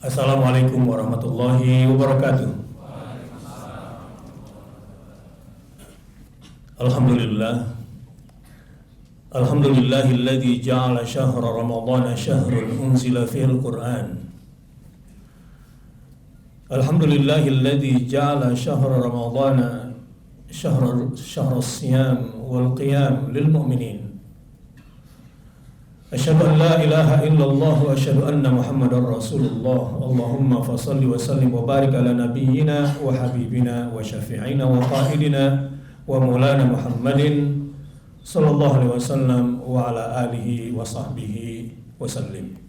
Assalamualaikum warahmatullahi wabarakatuh. Alhamdulillah. Alhamdulillahilladzi ja'ala syahra ramadhana syahrun unzila fihil Qur'an. Alhamdulillahilladzi ja'ala syahra ramadhana syahra siyam wal qiyam lil mu'minin. Asyhadu an la ilaha illallah wa asyhadu anna Muhammadar Rasulullah. Allahumma fashalli wa sallim wa barik ala nabiyyina wa habibina wa syafi'ina wa qaidina wa maulana Muhammadin sallallahu alaihi wasallam wa ala alihi wa sahbihi wa sallim.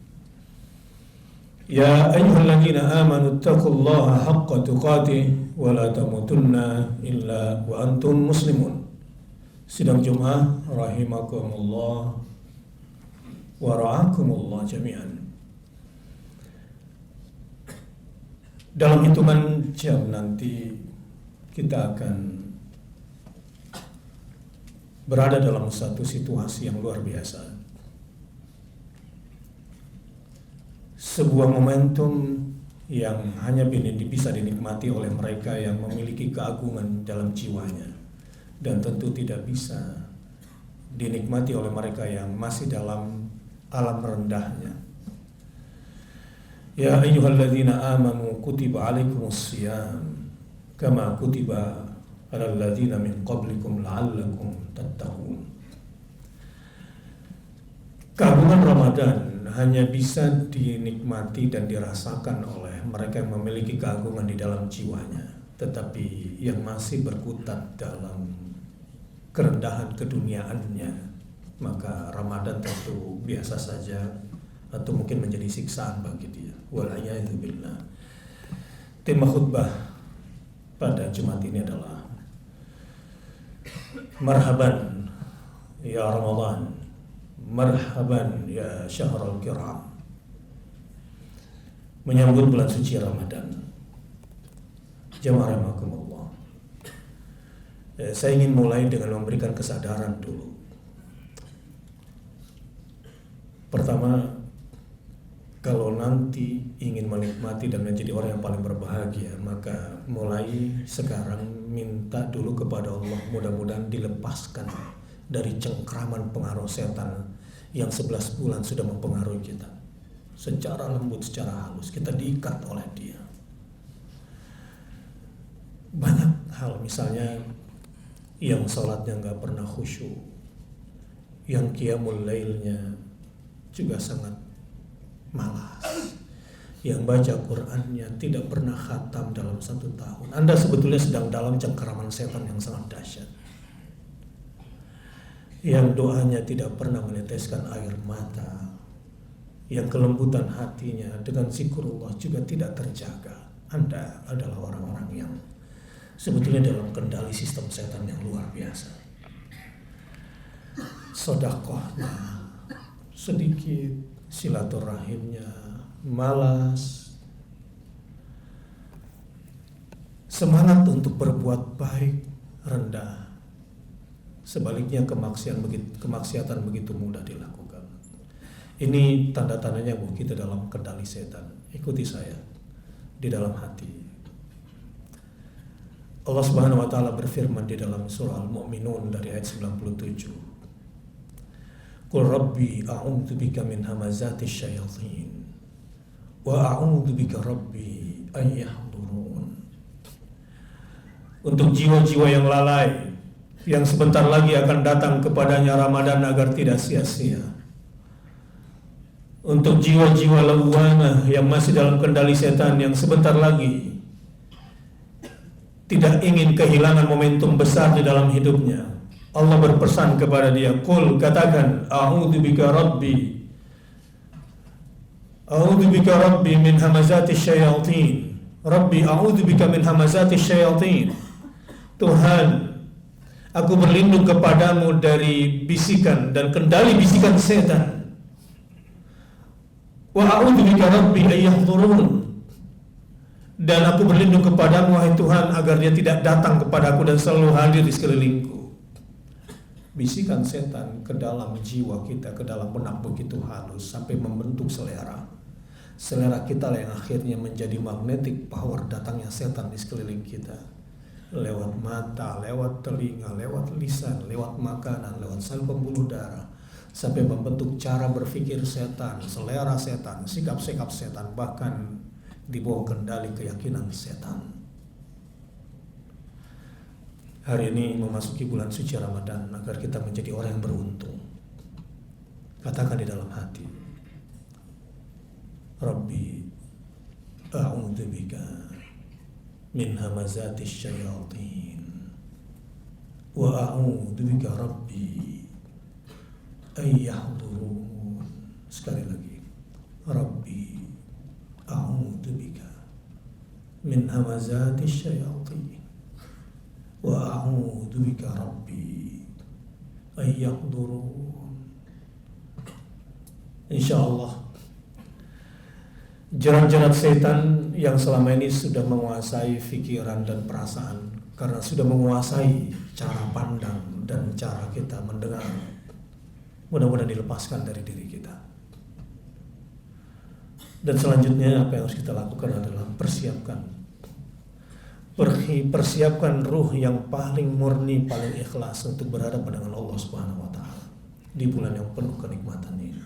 Ya ayyuhalladzina amanu taqullaha haqqa tuqatih wa la tamutunna illa wa antum muslimun. Sidang Jumat rahimakumullah wa ra'akumullah jami'an. Dalam hitungan jam nanti kita akan berada dalam satu situasi yang luar biasa. Sebuah momentum yang hanya bisa dinikmati oleh mereka yang memiliki keagungan dalam jiwanya, dan tentu tidak bisa dinikmati oleh mereka yang masih dalam alam rendahnya. Ya ayyuhalladzina amanu kutiba alaikumusiyam kama kutiba alal ladzina min qablikum la'allakum tattaqun. Keagungan Ramadan hanya bisa dinikmati dan dirasakan oleh mereka yang memiliki keagungan di dalam jiwanya, tetapi yang masih berkutat dalam kerendahan keduniaannya, maka Ramadan tentu biasa saja atau mungkin menjadi siksaan bagi dia. Wal'iyadzubillah. Tema khutbah pada Jumat ini adalah marhaban ya Ramadan, marhaban ya syahrul kiram. Menyambut bulan suci Ramadan. Jamaah rahimakumullah. Saya ingin mulai dengan memberikan kesadaran dulu. Pertama, kalau nanti ingin menikmati dan menjadi orang yang paling berbahagia, maka mulai sekarang minta dulu kepada Allah, mudah-mudahan dilepaskan dari cengkraman pengaruh setan yang 11 bulan sudah mempengaruhi kita. Secara lembut, secara halus, kita diikat oleh dia. Banyak hal, misalnya yang sholatnya gak pernah khusyuk, yang qiyamul lailnya juga sangat malas, yang baca Qur'annya tidak pernah khatam dalam 1 tahun. Anda sebetulnya sedang dalam cengkeraman setan yang sangat dahsyat. Yang doanya tidak pernah meneteskan air mata, yang kelembutan hatinya dengan zikrullah juga tidak terjaga. Anda adalah orang-orang yang sebetulnya dalam kendali sistem setan yang luar biasa. Sedekahnya sedikit, silaturahimnya malas, semangat untuk berbuat baik rendah. Sebaliknya kemaksiatan begitu mudah dilakukan. Ini tanda-tandanya bahwa kita dalam kendali setan. Ikuti saya di dalam hati. Allah Subhanahu wa taala berfirman di dalam surah Al-Mu'minun dari ayat 97. Qul rabbi a'udzu bika min hamazati syayatin wa a'udzu bika rabbi an yahdurun. Untuk jiwa-jiwa yang lalai yang sebentar lagi akan datang kepadanya Ramadan agar tidak sia-sia. Untuk jiwa-jiwa lawana yang masih dalam kendali setan yang sebentar lagi tidak ingin kehilangan momentum besar di dalam hidupnya, Allah berpesan kepada dia, qul, katakan, a'udzu bika rabbi min hamazati syayatin. Rabbi a'udzu bika min hamazati syayatin. Tuhan, aku berlindung kepadamu dari bisikan dan kendali bisikan setan. Wa a'udzu bika rabbi an yahdurun. Dan aku berlindung kepadamu, wahai Tuhan, agar dia tidak datang kepadaku dan selalu hadir di sekelilingku. Bisikan setan ke dalam jiwa kita, ke dalam benak begitu halus sampai membentuk selera, Selera kita lah yang akhirnya menjadi magnetic power datangnya setan di sekeliling kita. Lewat mata, lewat telinga, lewat lisan, lewat makanan, lewat sel pembuluh darah. Sampai membentuk cara berpikir setan, selera setan, sikap-sikap setan, bahkan di bawah kendali keyakinan setan. Hari ini memasuki bulan suci Ramadan agar kita menjadi orang yang beruntung. Katakan di dalam hati, Rabbi a'udzubika min hamazatis syayatin wa a'udzubika Rabbi ayyahdurun. Sekali lagi, Rabbi a'udzubika min hamazatis syayatin wa a'udzubika Rabbi ayyahdurun. Insyaallah jerat-jerat setan yang selama ini sudah menguasai pikiran dan perasaan, karena sudah menguasai cara pandang dan cara kita mendengar, mudah-mudahan dilepaskan dari diri kita. Dan selanjutnya apa yang harus kita lakukan adalah persiapkan ruh yang paling murni, paling ikhlas untuk berhadapan dengan Allah Subhanahu wa taala di bulan yang penuh kenikmatan ini.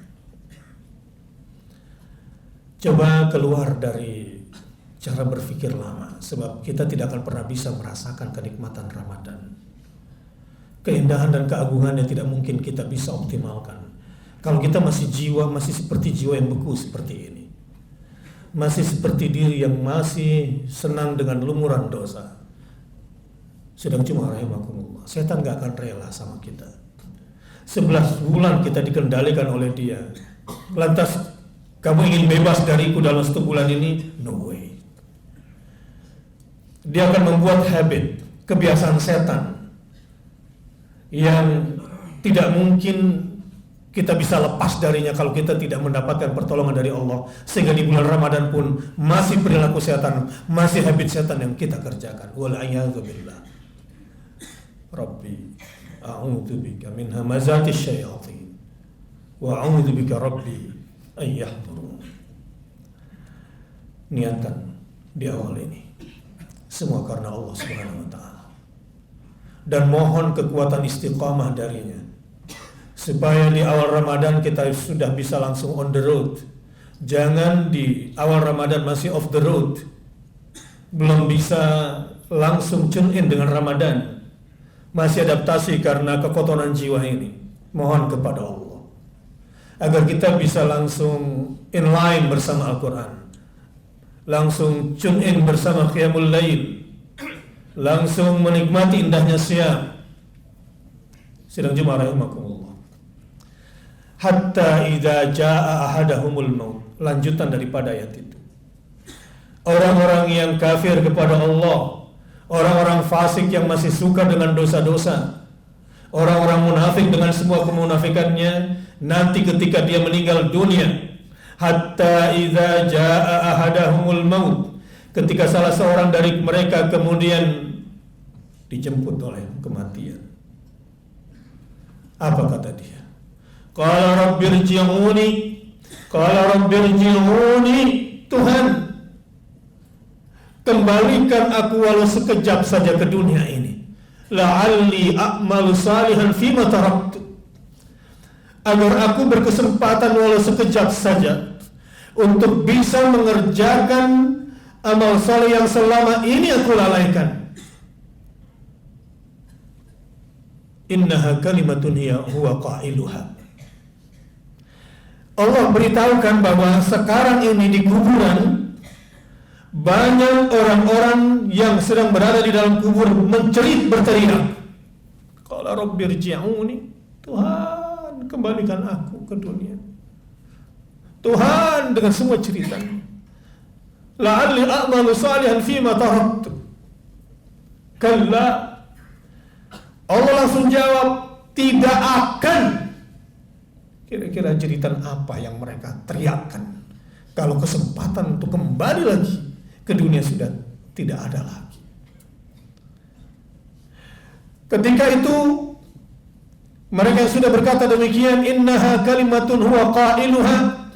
Coba keluar dari cara berpikir lama, sebab kita tidak akan pernah bisa merasakan kenikmatan Ramadan. Keindahan dan keagungannya tidak mungkin kita bisa optimalkan kalau kita masih seperti jiwa yang beku seperti ini. Masih seperti diri yang masih senang dengan lumuran dosa. Sedang cuma rahimakumullah, setan gak akan rela sama kita. 11 bulan kita dikendalikan oleh dia. Lantas kamu ingin bebas dariku dalam 1 bulan ini? No way. Dia akan membuat habit, kebiasaan setan yang tidak mungkin kita bisa lepas darinya kalau kita tidak mendapatkan pertolongan dari Allah. Sehingga di bulan Ramadan pun masih perilaku setan, masih habit setan yang kita kerjakan. Wal'iyadzubillah. Rabbi a'udzubika min hamazatis syayatin wa a'udzubika Rabbi ayyahdurun. Niatkan di awal ini semua karena Allah Subhanahu wa taala, dan mohon kekuatan istiqamah darinya supaya di awal Ramadan kita sudah bisa langsung on the road. Jangan di awal Ramadan masih off the road, belum bisa langsung tune in dengan Ramadan, masih adaptasi karena kekotoran jiwa ini. Mohon kepada Allah agar kita bisa langsung in line bersama Al-Quran, langsung tune in bersama Qiyamul Lail, langsung menikmati indahnya siam. Sidang Jumat rahimakumullah. Hatta idza jaa ahadahumul maut. Lanjutan daripada ayat itu. Orang-orang yang kafir kepada Allah, orang-orang fasik yang masih suka dengan dosa-dosa, orang-orang munafik dengan semua kemunafikannya, nanti ketika dia meninggal dunia, hatta idza jaa ahadahumul maut, ketika salah seorang dari mereka kemudian dijemput oleh kematian, apa kata dia? Qala rabbirji'uni, Tuhan, kembalikan aku walau sekejap saja ke dunia ini, la'alli a'malu salihan fima taraktu, agar aku berkesempatan walau sekejap saja untuk bisa mengerjakan amal saleh yang selama ini aku lalaikan. Innaha kalimatun hiya huwa qailuha. Allah beritahukan bahwa sekarang ini di kuburan banyak orang-orang yang sedang berada di dalam kubur mencerit berteriak, qala rabbirji'uni, Tuhan kembalikan aku ke dunia. Tuhan dengan semua ceritanya, la'alli a'malu salihan fima taraktu. Kalla, Allah langsung jawab, tidak akan. Kira-kira jeritan apa yang mereka teriakkan kalau kesempatan untuk kembali lagi ke dunia sudah tidak ada lagi? Ketika itu mereka sudah berkata demikian, innaha kalimatun huwa qailuha,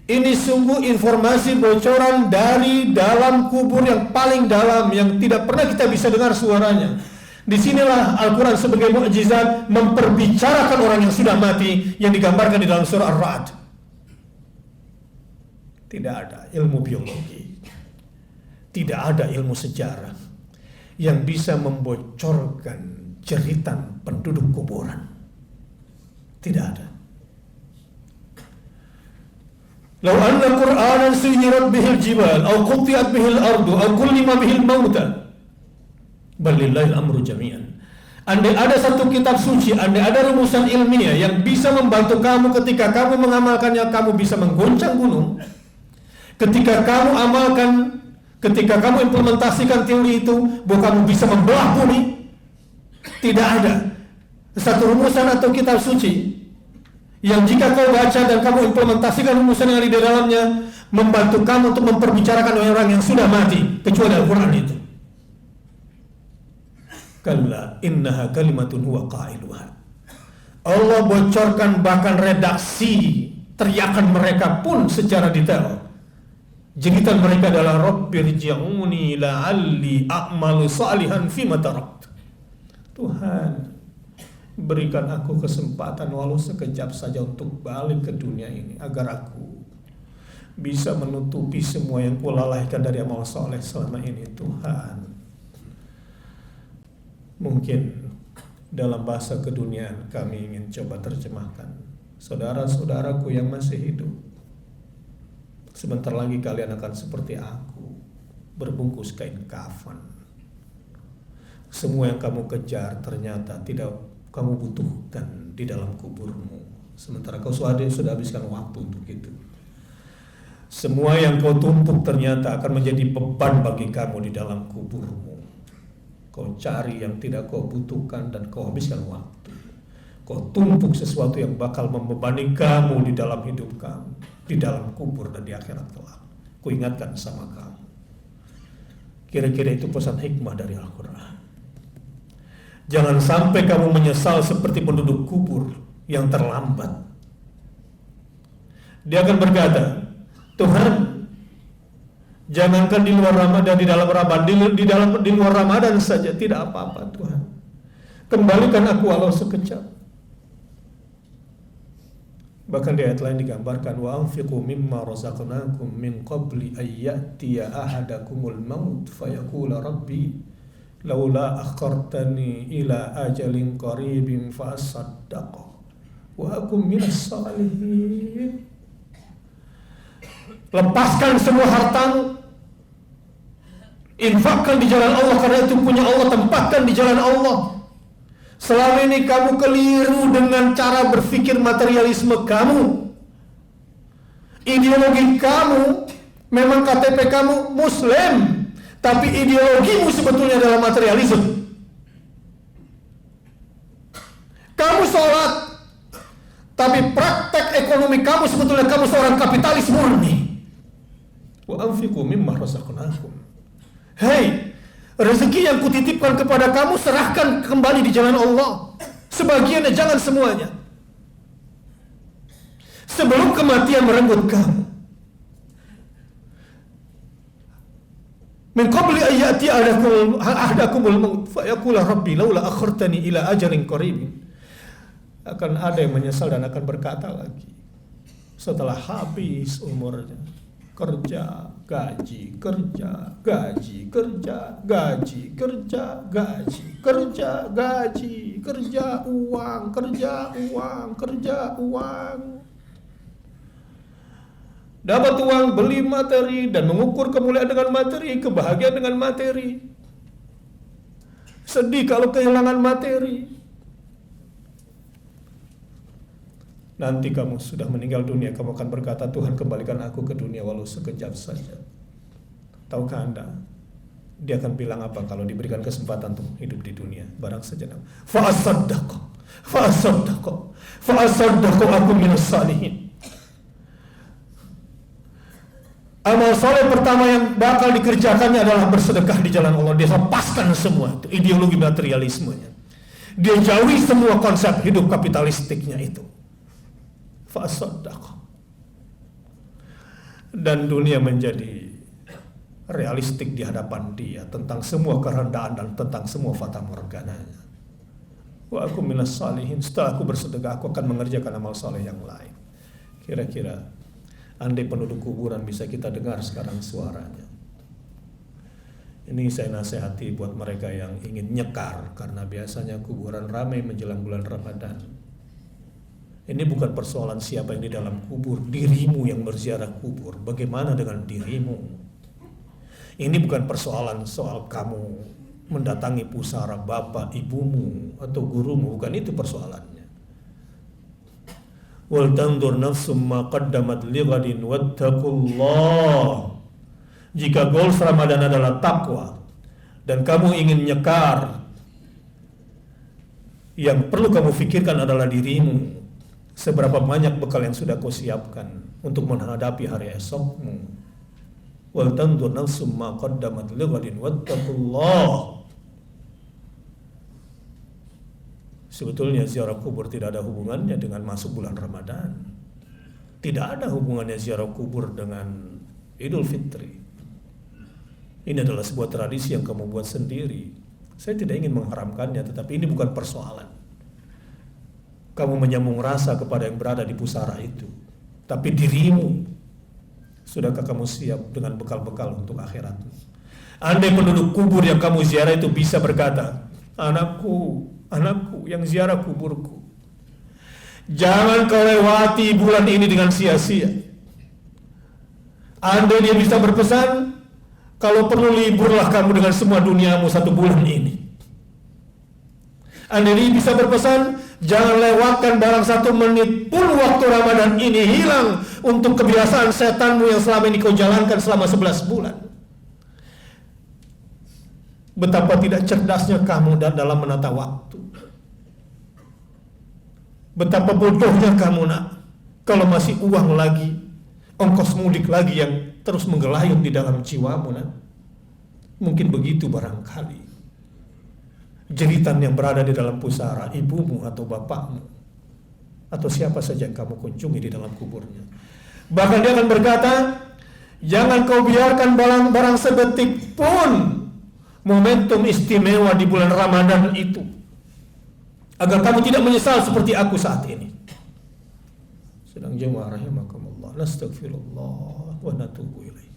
Ini sungguh informasi bocoran dari dalam kubur yang paling dalam, yang tidak pernah kita bisa dengar suaranya. Disinilah Al-Quran sebagai mukjizat memperbicarakan orang yang sudah mati, yang digambarkan di dalam surah Ar-Ra'd. Tidak ada ilmu biologi, tidak ada ilmu sejarah yang bisa membocorkan jeritan penduduk kuburan. Tidak ada. Lau anna Qur'anan suyirat bihil jibal au qutti'at bihil ardu au kullima bihil mauta bal lillahil amru jami'an. Andai ada satu kitab suci, andai ada rumusan ilmiah yang bisa membantu kamu ketika kamu mengamalkannya, kamu bisa menggoncang gunung. Ketika kamu amalkan, ketika kamu implementasikan teori itu, bahwa kamu bisa membelah bumi. Tidak ada satu rumusan atau kitab suci yang jika kau baca dan kamu implementasikan rumusan yang ada di dalamnya, membantu kamu untuk memperbicarakan orang yang sudah mati, kecuali Al-Quran itu. Kalla innaha kalimatun huwa qailuha. Allah bocorkan bahkan redaksi teriakan mereka pun secara detail. Jeritan mereka adalah Rabbirji'uni la'alli a'malu salihan fima tarakt. Tuhan, berikan aku kesempatan walau sekejap saja untuk balik ke dunia ini, agar aku bisa menutupi semua yang kulalaikan dari amal soleh selama ini. Tuhan, mungkin dalam bahasa keduniaan kami ingin coba terjemahkan. Saudara-saudaraku yang masih hidup, sebentar lagi kalian akan seperti aku, berbungkus kain kafan. Semua yang kamu kejar ternyata tidak kamu butuhkan di dalam kuburmu, sementara kau sudah habiskan waktu untuk itu. Semua yang kau tumpuk ternyata akan menjadi beban bagi kamu di dalam kuburmu. Kau cari yang tidak kau butuhkan dan kau habiskan waktu. Kau tumpuk sesuatu yang bakal membebani kamu di dalam hidup kamu, di dalam kubur dan di akhirat kelak. Ku ingatkan sama kamu. Kira-kira itu pesan hikmah dari Al-Quran. Jangan sampai kamu menyesal seperti penduduk kubur yang terlambat. Dia akan berkata, Tuhan, jangankan di luar Ramadan, di dalam Ramadan, di luar Ramadan saja tidak apa-apa Tuhan. Kembalikan aku walau sekejap. Bahkan di ayat lain digambarkan, wa anfiqu mimma razaqnakum min qabli ayyatiya ahadakumul maut fayaqula rabbi laula akhartani ila ajalin qaribin fa asaddaqa wa akum minas salihin. Lepaskan semua hartamu, infakkan di jalan Allah, karena itu punya Allah, tempatkan di jalan Allah. Selama ini kamu keliru dengan cara berpikir materialisme kamu. Ideologi kamu, memang KTP kamu Muslim, tapi ideologimu sebetulnya adalah materialisme. Kamu sholat, tapi praktek ekonomi kamu sebetulnya kamu seorang kapitalis murni. Wa anfiqu mimma razaqnakum. Hei, rezeki yang kutitipkan kepada kamu serahkan kembali di jalan Allah. Sebagiannya, jangan semuanya. Sebelum kematian merenggut kamu. Min qabli ayyati ahadakumul maut fa yaqula rabbi laula akhartani ila ajalin qaribin. Akan ada yang menyesal dan akan berkata lagi setelah habis umurnya, kerja, gaji, kerja, gaji, kerja, gaji, kerja, gaji, kerja, gaji, kerja, uang, kerja, uang, kerja, uang. Dapat uang, beli materi, dan mengukur kemuliaan dengan materi, kebahagiaan dengan materi. Sedih kalau kehilangan materi. Nanti kamu sudah meninggal dunia, kamu akan berkata, Tuhan, kembalikan aku ke dunia walau sekejap saja. Tahukah Anda, dia akan bilang apa kalau diberikan kesempatan untuk hidup di dunia? Barang sejenak. Fa'asaddaqo aku minas salihin. Amal soleh pertama yang bakal dikerjakannya adalah bersedekah di jalan Allah. Dia lepaskan semua itu, ideologi materialismenya. Dia jauhi semua konsep hidup kapitalistiknya itu. Fasaddaqa. dan dunia menjadi realistik di hadapan dia tentang semua kerendahan dan tentang semua fata morgananya. Wa aku minas salihin, setelah aku bersedekah aku akan mengerjakan amal saleh yang lain. Kira-kira andai penduduk kuburan bisa kita dengar sekarang suaranya. Ini saya nasihati buat mereka yang ingin nyekar, karena biasanya kuburan ramai menjelang bulan Ramadan. Ini bukan persoalan siapa yang di dalam kubur, dirimu yang berziarah kubur. Bagaimana dengan dirimu? Ini bukan persoalan soal kamu mendatangi pusara bapak, ibumu, atau gurumu. Bukan itu persoalannya. Wal tandur nafsum ma qaddamat lighadin wattaqullah. Jika goals Ramadan adalah takwa dan kamu ingin nyekar, yang perlu kamu pikirkan adalah dirimu. Seberapa banyak bekal yang sudah kau siapkan untuk menghadapi hari esokmu. Wal tandur nafsum ma qaddamat lighadin wattaqullah. Sebetulnya ziarah kubur tidak ada hubungannya dengan masuk bulan Ramadan. Tidak ada hubungannya ziarah kubur dengan Idul Fitri. Ini adalah sebuah tradisi yang kamu buat sendiri. Saya tidak ingin mengharamkannya, tetapi ini bukan persoalan. Kamu menyambung rasa kepada yang berada di pusara itu. Tapi dirimu, sudahkah kamu siap dengan bekal-bekal untuk akhiratmu? Andai penduduk kubur yang kamu ziarah itu bisa berkata, anakku yang ziarah kuburku, jangan kau lewati bulan ini dengan sia-sia. Andai dia bisa berpesan, kalau perlu liburlah kamu dengan semua duniamu 1 bulan ini. Andai dia bisa berpesan, jangan lewatkan barang 1 menit pun waktu Ramadan ini hilang untuk kebiasaan setanmu yang selama ini kau jalankan selama 11 bulan. Betapa tidak cerdasnya kamu dalam menata waktu. Betapa bodohnya kamu nak, kalau masih uang lagi, ongkos mudik lagi yang terus menggelayut di dalam jiwamu nak. Mungkin begitu barangkali jeritan yang berada di dalam pusara ibumu atau bapakmu, atau siapa saja yang kamu kunjungi di dalam kuburnya. Bahkan dia akan berkata, jangan kau biarkan barang sedetik pun momentum istimewa di bulan Ramadan itu, agar kamu tidak menyesal seperti aku saat ini. Sedang jemaah rahimakumullah, nastaghfirullah wa natubu ilaih.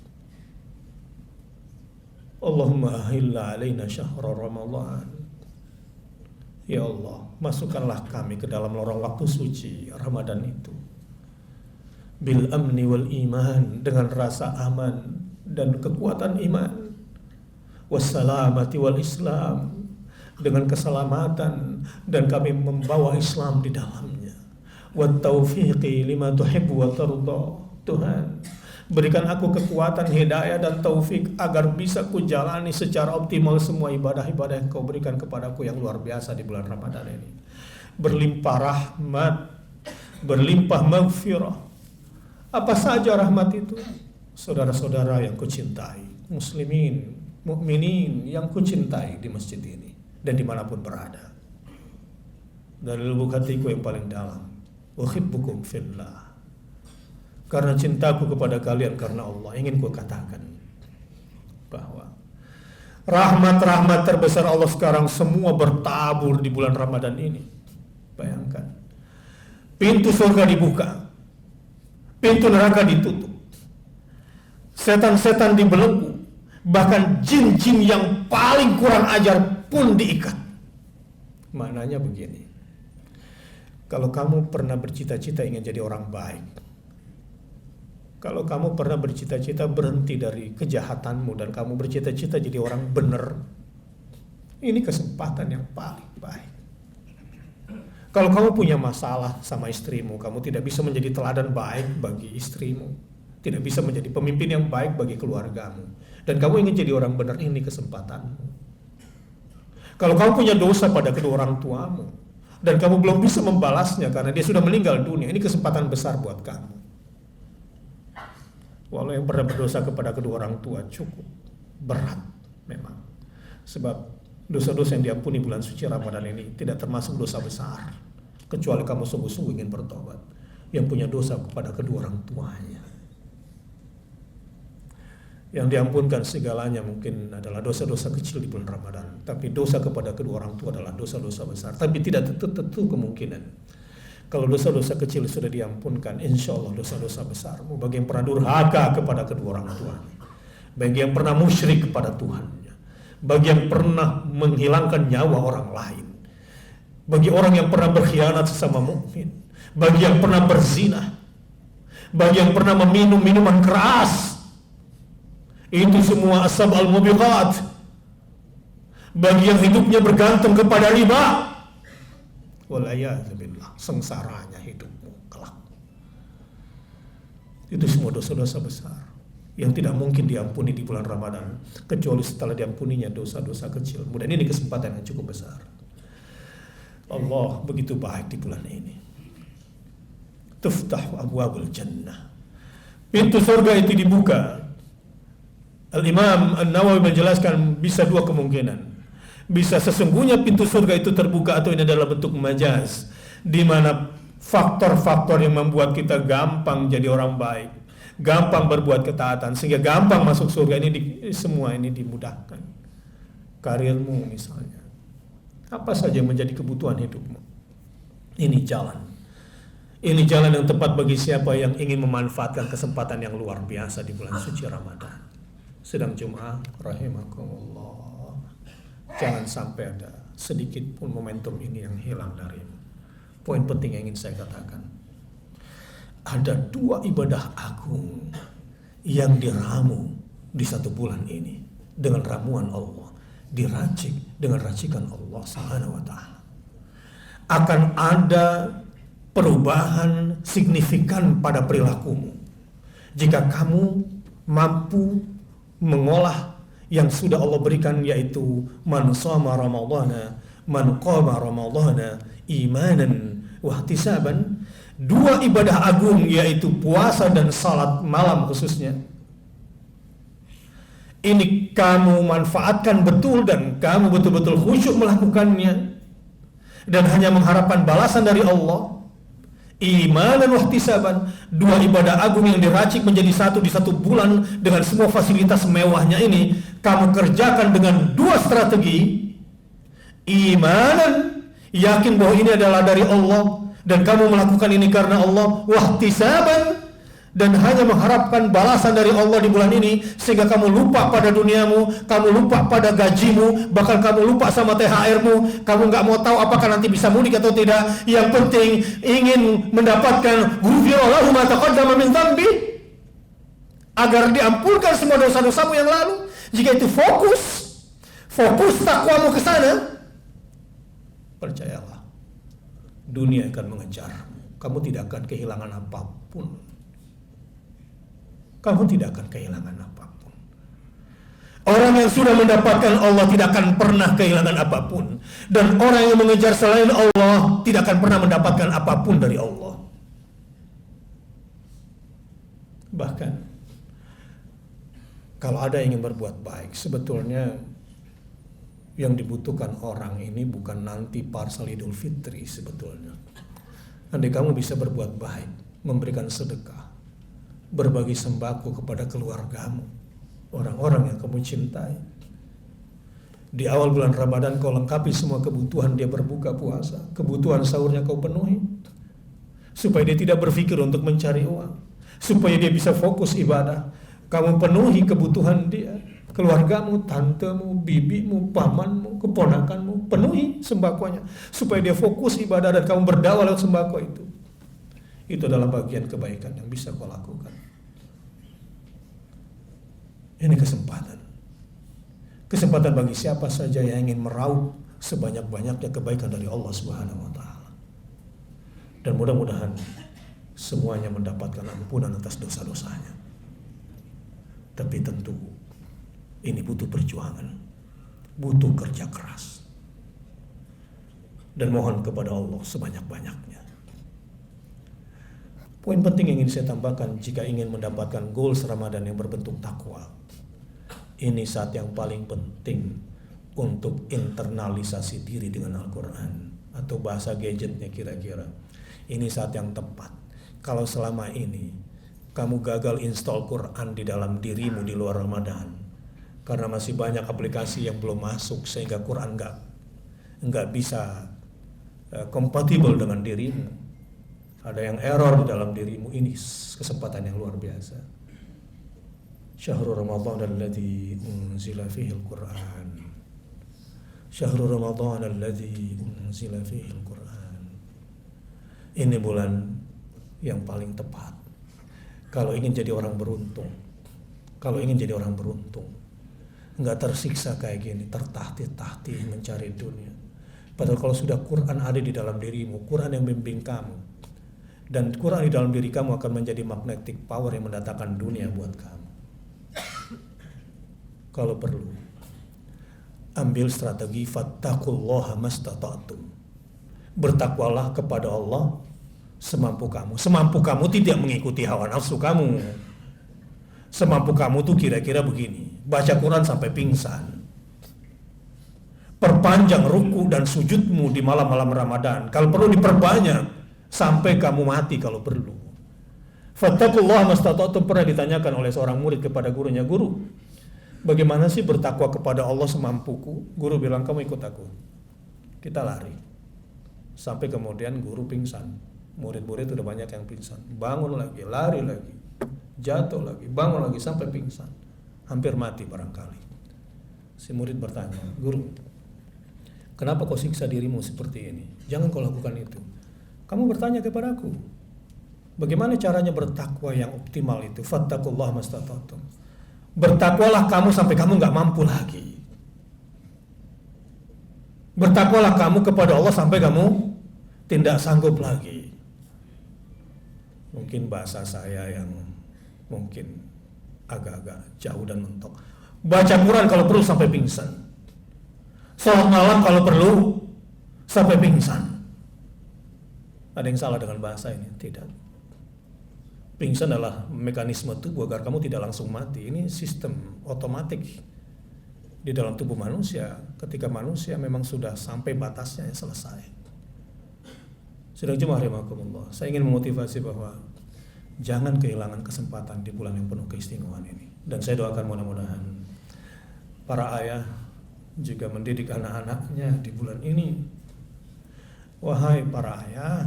Allahumma ahilla alaina syahra Ramadan. Ya Allah, masukkanlah kami ke dalam lorong waktu suci Ramadan itu bil amni wal iman, dengan rasa aman dan kekuatan iman, wassalamati wal Islam, dengan keselamatan dan kami membawa Islam di dalamnya, wat taufiqi lima tuhibbu wa tarda. Tuhan, berikan aku kekuatan, hidayah dan taufik agar bisa kujalani secara optimal semua ibadah-ibadah yang kau berikan kepadaku yang luar biasa di bulan Ramadan ini. Berlimpah rahmat, berlimpah maghfirah. Apa saja rahmat itu? Saudara-saudara yang kucintai, muslimin, mukminin yang kucintai di masjid ini dan dimanapun berada, dari lubuk hatiku yang paling dalam, uhibbukum fillah, karena cintaku kepada kalian karena Allah, ingin ku katakan bahwa rahmat-rahmat terbesar Allah sekarang semua bertabur di bulan Ramadan ini. Bayangkan, pintu surga dibuka, pintu neraka ditutup, setan-setan dibelenggu, bahkan jin-jin yang paling kurang ajar pun diikat. Maknanya begini, kalau kamu pernah bercita-cita ingin jadi orang baik, kalau kamu pernah bercita-cita berhenti dari kejahatanmu dan kamu bercita-cita jadi orang benar, ini kesempatan yang paling baik. Kalau kamu punya masalah sama istrimu, kamu tidak bisa menjadi teladan baik bagi istrimu, tidak bisa menjadi pemimpin yang baik bagi keluargamu, dan kamu ingin jadi orang benar, ini kesempatanmu. Kalau kamu punya dosa pada kedua orang tuamu dan kamu belum bisa membalasnya karena dia sudah meninggal dunia, ini kesempatan besar buat kamu. Walau yang pernah berdosa kepada kedua orang tua cukup berat memang, sebab dosa-dosa yang diampuni bulan suci Ramadan ini tidak termasuk dosa besar, kecuali kamu sungguh-sungguh ingin bertobat, yang punya dosa kepada kedua orang tuanya. Yang diampunkan segalanya mungkin adalah dosa-dosa kecil di bulan Ramadan. Tapi dosa kepada kedua orang tua adalah dosa-dosa besar. Tapi tidak tentu kemungkinan. Kalau dosa-dosa kecil sudah diampunkan, insya Allah dosa-dosa besar. Bagi yang pernah durhaka kepada kedua orang tua, bagi yang pernah musyrik kepada Tuhannya, bagi yang pernah menghilangkan nyawa orang lain, bagi orang yang pernah berkhianat sesama mukmin, bagi yang pernah berzina, bagi yang pernah meminum minuman keras, itu semua asbab al-mubiqat. Bagi yang hidupnya bergantung kepada riba, walayyazubillah, sengsaranya hidupmu kelak. Itu semua dosa-dosa besar yang tidak mungkin diampuni di bulan Ramadan kecuali setelah diampuninya dosa-dosa kecil. Dan ini kesempatan yang cukup besar. Allah begitu baik di bulan ini. Tuftah abwabul jannah, pintu surga itu dibuka. Al-Imam An-Nawawi menjelaskan bisa dua kemungkinan. Bisa sesungguhnya pintu surga itu terbuka, atau ini adalah bentuk majaz, di mana faktor-faktor yang membuat kita gampang jadi orang baik, gampang berbuat ketaatan, sehingga gampang masuk surga ini semua ini dimudahkan. Karirmu misalnya, apa saja yang menjadi kebutuhan hidupmu, ini jalan. Ini jalan yang tepat bagi siapa yang ingin memanfaatkan kesempatan yang luar biasa di bulan suci Ramadan. Sedang Jum'ah rahimakumullah, jangan sampai ada sedikit pun momentum ini yang hilang darimu. Poin penting yang ingin saya katakan, ada dua ibadah agung yang diramu di satu bulan ini dengan ramuan Allah, diracik dengan racikan Allah Subhanahu wa ta'ala. Akan ada perubahan signifikan pada perilakumu jika kamu mampu mengolah yang sudah Allah berikan, yaitu man shoma ramadhana man qama ramadhana imanan wa ihtisaban. Dua ibadah agung, yaitu puasa dan salat malam khususnya, ini kamu manfaatkan betul dan kamu betul-betul khusyuk melakukannya dan hanya mengharapkan balasan dari Allah. Imanan wa ihtisaban, dua ibadah agung yang diracik menjadi satu di satu bulan dengan semua fasilitas mewahnya ini, kamu kerjakan dengan dua strategi. Imanan, yakin bahwa ini adalah dari Allah dan kamu melakukan ini karena Allah. Wa ihtisaban, dan hanya mengharapkan balasan dari Allah di bulan ini, sehingga kamu lupa pada duniamu, kamu lupa pada gajimu, bahkan kamu lupa sama THR-mu, kamu nggak mau tahu apakah nanti bisa mudik atau tidak. Yang penting ingin mendapatkan ghufira lahu ma taqaddama min dzambi, agar diampunkan semua dosa-dosamu yang lalu. Jika itu fokus takwamu ke sana, percayalah, dunia akan mengejarmu. Kamu tidak akan kehilangan apapun. Kamu tidak akan kehilangan apapun. Orang yang sudah mendapatkan Allah tidak akan pernah kehilangan apapun. Dan orang yang mengejar selain Allah tidak akan pernah mendapatkan apapun dari Allah. Bahkan kalau ada yang ingin berbuat baik, sebetulnya yang dibutuhkan orang ini bukan nanti parsel Idul Fitri sebetulnya. Andai kamu bisa berbuat baik, memberikan sedekah, berbagi sembako kepada keluargamu, orang-orang yang kamu cintai. Di awal bulan Ramadan kau lengkapi semua kebutuhan dia berbuka puasa, kebutuhan sahurnya kau penuhi, supaya dia tidak berpikir untuk mencari uang, supaya dia bisa fokus ibadah. Kamu penuhi kebutuhan dia, keluargamu, tantemu, bibimu, pamanmu, keponakanmu, penuhi sembakonya, supaya dia fokus ibadah dan kamu berdakwah lewat sembako itu. Itu adalah bagian kebaikan yang bisa kau lakukan. Ini kesempatan bagi siapa saja yang ingin meraup sebanyak-banyaknya kebaikan dari Allah Subhanahu wa ta'ala. Dan mudah-mudahan semuanya mendapatkan ampunan atas dosa-dosanya. Tapi tentu ini butuh perjuangan, butuh kerja keras. Dan mohon kepada Allah sebanyak-banyaknya. Poin penting yang ingin saya tambahkan, jika ingin mendapatkan goals Ramadan yang berbentuk takwa, ini saat yang paling penting untuk internalisasi diri dengan Al-Quran, atau bahasa gadgetnya kira-kira. Ini saat yang tepat. Kalau selama ini kamu gagal install Quran di dalam dirimu di luar Ramadan karena masih banyak aplikasi yang belum masuk sehingga Quran nggak bisa kompatibel dengan dirimu. Ada yang error di dalam dirimu. Ini kesempatan yang luar biasa. Syahrul Ramadan alladzi unzila fihi al-Quran. Syahrul Ramadan alladzi unzila fihi al-Quran. Ini bulan yang paling tepat kalau ingin jadi orang beruntung. Kalau ingin jadi orang beruntung, nggak tersiksa kayak gini, tertatih-tatih mencari dunia. Padahal kalau sudah Quran ada di dalam dirimu, Quran yang membimbing kamu, dan Quran di dalam diri kamu akan menjadi magnetic power yang mendatangkan dunia buat kamu. Kalau perlu, ambil strategi fattaqullaha mastata'tum. Bertakwalah kepada Allah semampu kamu. Semampu kamu tidak mengikuti hawa nafsu kamu. Semampu kamu tuh kira-kira begini, baca Quran sampai pingsan. Perpanjang ruku dan sujudmu di malam-malam Ramadan. Kalau perlu diperbanyak sampai kamu mati kalau perlu. Fattaqullaha mastata'tum. Pernah ditanyakan oleh seorang murid kepada gurunya, "Guru, bagaimana sih bertakwa kepada Allah semampuku?" Guru bilang, "Kamu ikut aku. Kita lari." Sampai kemudian guru pingsan. Murid-murid udah banyak yang pingsan. Bangun lagi, lari lagi, jatuh lagi, bangun lagi sampai pingsan. Hampir mati barangkali. Si murid bertanya, "Guru, kenapa kau siksa dirimu seperti ini? Jangan kau lakukan itu." Kamu bertanya kepada aku, bagaimana caranya bertakwa yang optimal itu? Fattaqullaha mastata'tum. Bertakwalah kamu sampai kamu gak mampu lagi. Bertakwalah kamu kepada Allah sampai kamu tidak sanggup lagi. Mungkin bahasa saya yang mungkin agak-agak jauh dan mentok. Baca Quran kalau perlu sampai pingsan. Salat malam kalau perlu sampai pingsan. Ada yang salah dengan bahasa ini? Tidak. Pingsan adalah mekanisme tubuh agar kamu tidak langsung mati. Ini sistem otomatik di dalam tubuh manusia. Ketika manusia memang sudah sampai batasnya, ya selesai. Sidang jemaah rahimakumullah, saya ingin memotivasi bahwa jangan kehilangan kesempatan di bulan yang penuh keistimewaan ini. Dan saya doakan mudah-mudahan para ayah juga mendidik anak-anaknya di bulan ini. Wahai para ayah,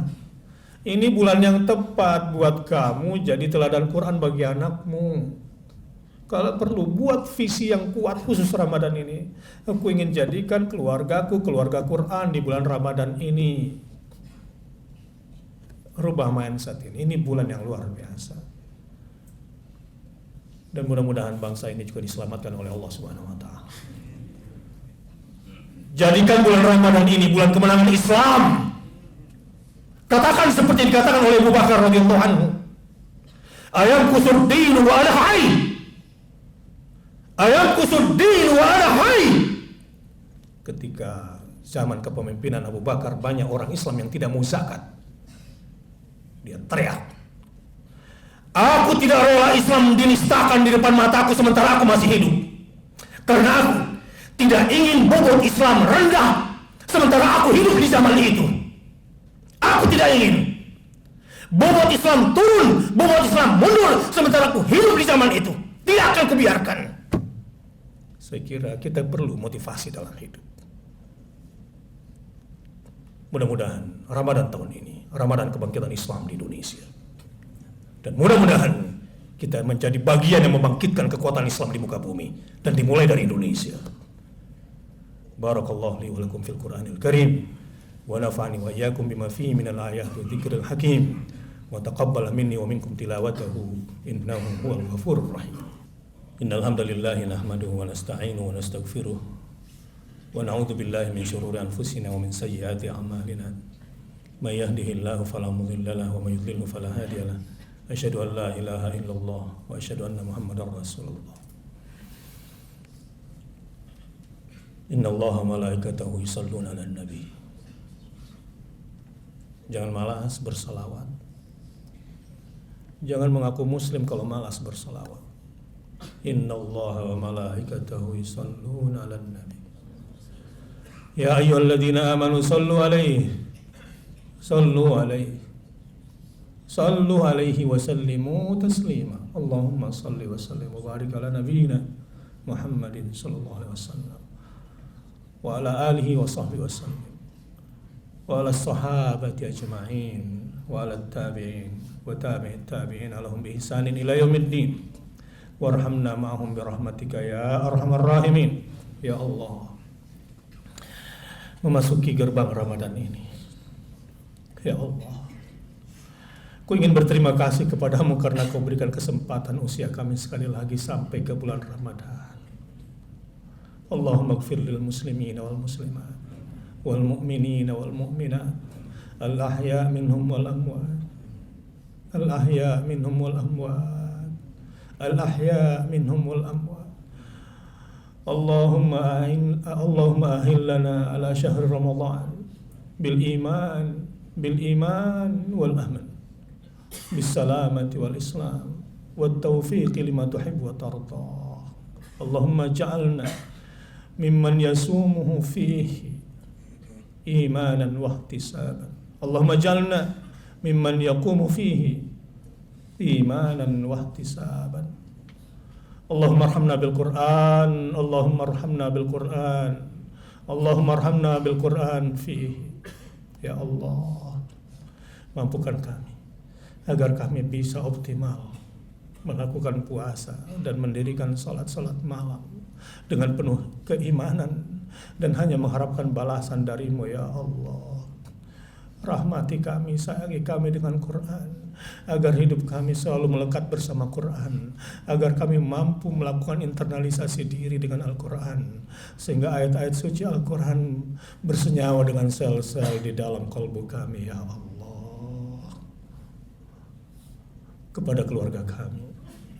ini bulan yang tepat buat kamu jadi teladan Quran bagi anakmu. Kalau perlu buat visi yang kuat khusus Ramadan ini. Aku ingin jadikan keluargaku keluarga Quran di bulan Ramadan ini. Rubah mindset ini. Ini bulan yang luar biasa. Dan mudah-mudahan bangsa ini juga diselamatkan oleh Allah Subhanahu wa taala. Jadikan bulan Ramadan ini bulan kemenangan Islam. Katakan seperti yang dikatakan oleh Abu Bakar radhiyallahu anhu. Ayam kusuddin wa ana hayy. Ayam kusuddin wa ana hayy. Ketika zaman kepemimpinan Abu Bakar, banyak orang Islam yang tidak mau zakat. Dia teriak, "Aku tidak rela Islam dinistakan di depan mataku sementara aku masih hidup. Karena aku tidak ingin bobot Islam rendah sementara aku hidup di zaman itu. Aku tidak ingin bobot Islam turun, bobot Islam mundur sementara aku hidup di zaman itu. Tidak akan kubiarkan." Saya kira kita perlu motivasi dalam hidup. Mudah-mudahan Ramadan tahun ini, Ramadan kebangkitan Islam di Indonesia. Dan mudah-mudahan kita menjadi bagian yang membangkitkan kekuatan Islam di muka bumi. Dan dimulai dari Indonesia. Barakallahu li wa lakum fil Qur'anil Karim. Wa nafa'ani wa iyyakum bima fihi minal ayati wa dzikril hakim. Wa taqabbal minni wa minkum tilawatahu innahu huwal ghafurur rahim. Innal hamdalillahi nahmaduhu wa nasta'inuhu wa nastaghfiruh. Wa na'udzu billahi min syururi anfusina wa min sayyiati a'malina. May yahdihillahu fala mudilla lahu wa may yudlilhu fala hadiya lahu. Asyhadu an la ilaha illallah wa asyhadu anna Muhammadar Rasulullah. Innallaha malaikatahu yusholluna 'alan nabi. Jangan malas berselawat. Jangan mengaku muslim kalau malas berselawat. Innallaha wa malaikatahu yusholluna 'alan nabi. Ya ayyuhalladzina amanu sallu alaihi Sallu alaihi wa sallimu taslima. Allahumma salli wa sallim wa barik ala nabiyyina Muhammadin sallallahu alaihi wasallam wa ala alihi wa sahbihi wa sallim wa ala sahabati ajma'in wa ala tabi'in wa tabi'it tabi'in lahum bi ihsanin ila yaumiddin warhamna ma'hum bi rahmatika ya arhamar rahimin. Ya Allah, memasuki gerbang Ramadan ini, ya Allah, ku ingin berterima kasih kepadamu karena kau berikan kesempatan usia kami sekali lagi sampai ke bulan Ramadan. Allahumma gfir lil muslimina wal muslimat wal mu'minina wal mu'minat al ahya minhum wal amwat al ahya minhum wal amwat al ahya minhum wal amwat. Allahumma ahillana ala syahri Ramadan bil iman wal aman bisalamati wal islam wat taufiqi lima tuhibbu wa tarda. Allahumma ja'alna mimman yasumuhu fihi imanan wa ihtisaban. Allahumma ja'alna mimman yaqumu fihi imanan wa ihtisaban. Allahumma arhamna bil Qur'an, Allahumma arhamna bil Qur'an, Allahumma arhamna bil Qur'an fihi. Ya Allah, mampukan kami agar kami bisa optimal melakukan puasa dan mendirikan salat-salat malam dengan penuh keimanan dan hanya mengharapkan balasan darimu ya Allah. Rahmati kami, sayangi kami dengan Quran, agar hidup kami selalu melekat bersama Quran, agar kami mampu melakukan internalisasi diri dengan Al-Quran, sehingga ayat-ayat suci Al-Quran bersenyawa dengan sel-sel di dalam kalbu kami ya Allah. Kepada keluarga kami,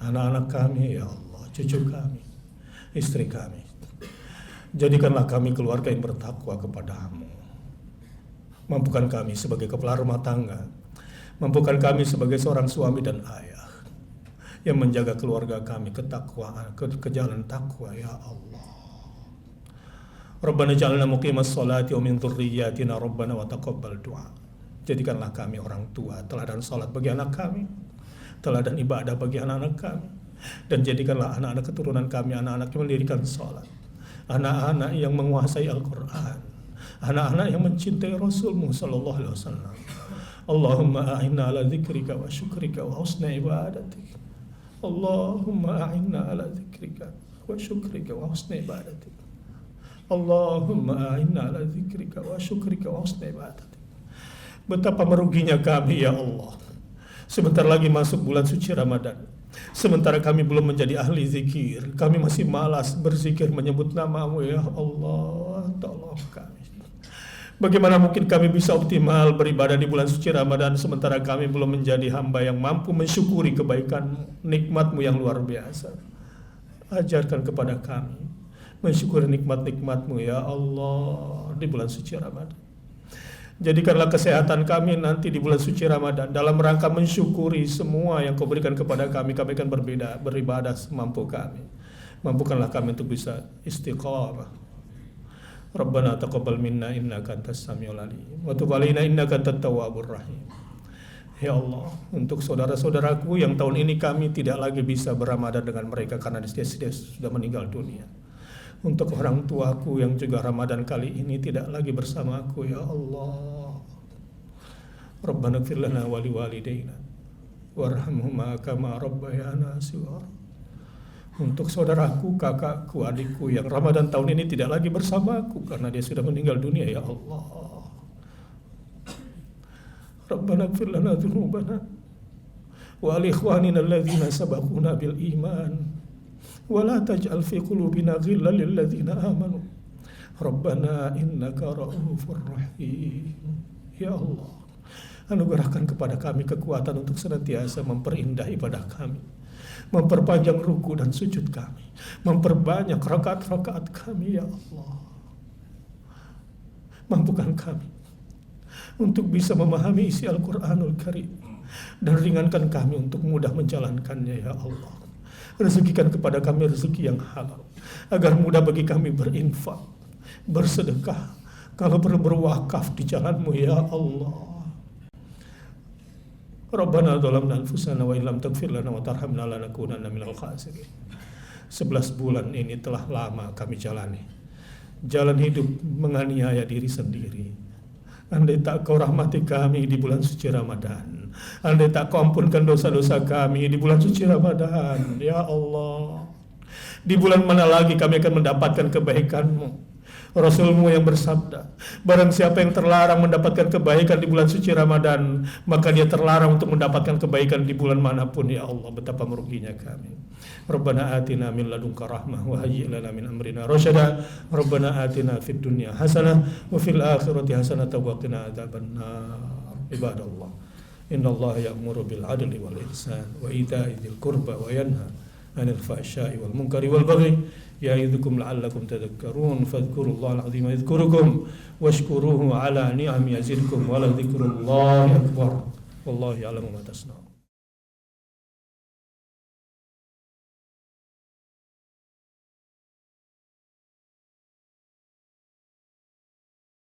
anak-anak kami ya Allah, cucu kami, istri kami, jadikanlah kami keluarga yang bertakwa kepadamu. Mampukan kami sebagai kepala rumah tangga, mampukan kami sebagai seorang suami dan ayah yang menjaga keluarga kami ketakwaan, ke jalan takwa ya Allah. Rabbana ja'alna muqimas sholati wa min dzurriyyatina rabbana wa taqabbal du'a. Jadikanlah kami orang tua, teladan salat bagi anak kami, teladan ibadah bagi anak-anak kami, dan jadikanlah anak-anak keturunan kami anak-anak yang mendirikan salat, anak-anak yang menguasai Al-Quran, anak-anak yang mencintai Rasulmu sallallahu alaihi wasallam. Allahumma a'inna ala dzikrika wa syukrika wa husni ibadatik. Allahumma a'inna ala dzikrika wa syukrika wa husni ibadatik. Allahumma a'inna ala dzikrika wa syukrika wa husni ibadatik. Betapa meruginya kami ya Allah. Sebentar lagi masuk bulan suci Ramadan, sementara kami belum menjadi ahli zikir, kami masih malas berzikir menyebut namamu ya Allah. Tolong kami. Bagaimana mungkin kami bisa optimal beribadah di bulan suci Ramadan sementara kami belum menjadi hamba yang mampu mensyukuri kebaikan nikmatmu yang luar biasa. Ajarkan kepada kami mensyukuri nikmat-nikmatmu ya Allah di bulan suci Ramadan. Jadikanlah kesehatan kami nanti di bulan suci Ramadan dalam rangka mensyukuri semua yang kau berikan kepada kami. Kami akan beribadah semampu kami. Mampukanlah kami untuk bisa istiqamah. Rabbana taqabbal minna innaka antas samiul alim wa tub alaina innaka antat tawwabur rahim. Ya Allah, untuk saudara-saudaraku yang tahun ini kami tidak lagi bisa berRamadan dengan mereka karena dia sudah meninggal dunia. Untuk orang tuaku yang juga Ramadan kali ini tidak lagi bersamaku ya Allah. Rabbana ighfir lana wa liwalidayna warhamhuma kama rabbayana shighara. Untuk saudaraku, kakakku, adikku yang Ramadan tahun ini tidak lagi bersamaku karena dia sudah meninggal dunia ya Allah. Rabbana ighfir lana dzunubana wa li ikhwanina alladzina sabaquna bil iman wa la taj'al fi qulubina ghillan lil ladzina amanu Rabbana innaka ra'ufur rahim. Ya Allah, anugerahkan kepada kami kekuatan untuk senantiasa memperindah ibadah kami, memperpanjang ruku dan sujud kami, memperbanyak rakaat-rakaat kami ya Allah. Mampukan kami untuk bisa memahami isi Al-Quranul Karim dan ringankan kami untuk mudah menjalankannya ya Allah. Rezekikan kepada kami rezeki yang halal agar mudah bagi kami berinfak, bersedekah, kalau perlu berwakaf di jalan-Mu ya Allah. Rabbana zalamna anfusana wa illam taghfir lana wa tarhamna lanakunanna minal khasirin. 11 bulan ini telah lama kami jalani jalan hidup menganiaya diri sendiri. Andai tak kau rahmati kami di bulan suci Ramadan, andai tak kau ampunkan dosa-dosa kami di bulan suci Ramadan, ya Allah, di bulan mana lagi kami akan mendapatkan kebaikan-Mu? Rasul-Mu yang bersabda, barang siapa yang terlarang mendapatkan kebaikan di bulan suci Ramadan, maka dia terlarang untuk mendapatkan kebaikan di bulan manapun. Ya Allah, betapa meruginya kami. Rabbana atina min ladunka rahmah wa hayyi' lana min amrina rasyada. Rabbana atina fid dunya hasanah wa fil akhirati hasanah wa qina adzabannar. Ibadallah, innallaha ya'muru bil 'adli wal ihsan wa ita'i dzil qurba wa yanha 'anil fahsya'i wal munkari wal baghi ya'idukum la'allakum tadhakkarun. Fadhkurullahal 'azima yadhkurukum washkuruhu 'ala ni'ami yazidkum wa la dzikrullahi akbar. Wallahu ya'lamu ma tasna'un.